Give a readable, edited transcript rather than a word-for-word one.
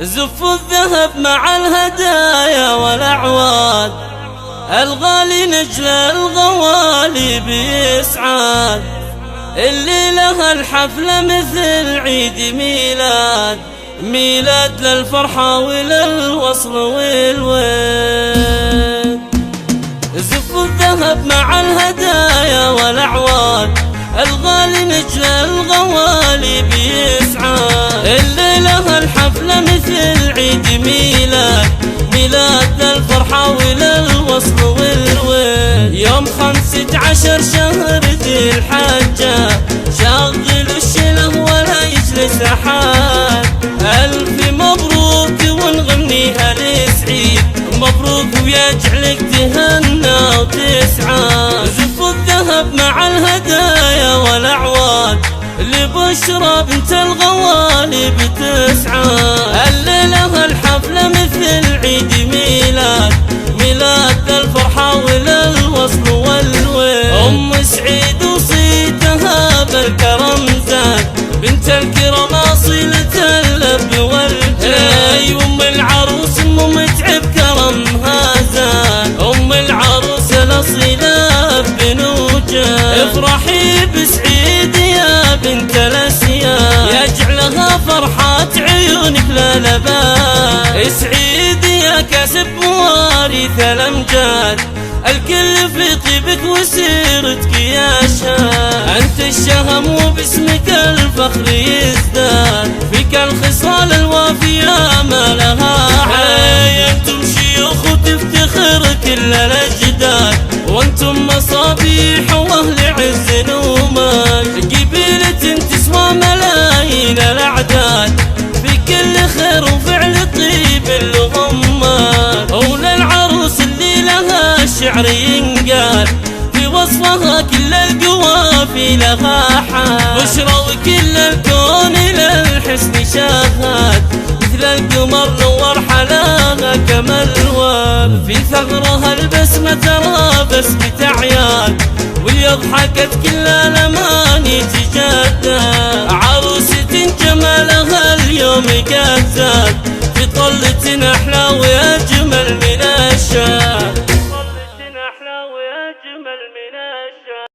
زفوا الذهب مع الهدايا والأعواد، الغالي نجل الغوالي بإسعاد. اللي لها الحفلة مثل عيد ميلاد، ميلاد للفرحة وللوصل والود. زفوا الذهب مع الهدايا والأعواد، الغالي نجل الغوالي بإسعاد. اللي لها الحفلة مثل عيد ميلاد، ميلاد للفرحة وللوصل والود. يوم 15 شهر ذي الحجة، شغل الشله ولا يجلس أحد. ألف مبروك ونغنيها لسعيد، مبروك ويجعلك تهنى وتسعد. زفوا الذهب مع الهدايا والأعواد، لبشرى بنت الغوالي بتسعد. الليلة الحفلة مثل عيد ميلاد، ميلاد للفرحة وللوصل والود. أم سعيد وصيتها بالكرم زاد، بنت الكرم أصيلة اللب والجاد. أم العروس أم متعب كرمها زاد، أم العروس الأصيلة بنوجاد. افرحي بسعيد يا بنت الأسياد، يجعلها فرحة عيونك لا لباد. سعيد يا كاسب مواريث الأمجاد، الكل في طيبك وسيرتك يا شاد. أنت الشهم وباسمك الفخر يزداد، فيك الخصال الوافية ما لها عين. أنتم شيوخ وتفتخر كل الأجداد، وأنتم مصابيح وأهل عز ومجد. قبيلة تسوى ملايين الأعداد، في كل خير وفعل طيب الغمات. وللعروس اللي لها الشعر ينقال، في وصفها كل القوافي لها حال. بشرى وكل الكون للحسن شاهد، مثل القمر نور حلاها كما الورد. في ثغرها البسمة ترى بسمة عيال، واليضحكت كل الأماني تجدد. عروسة جمالها اليوم قد زاد، في طلة أحلى وأجمل من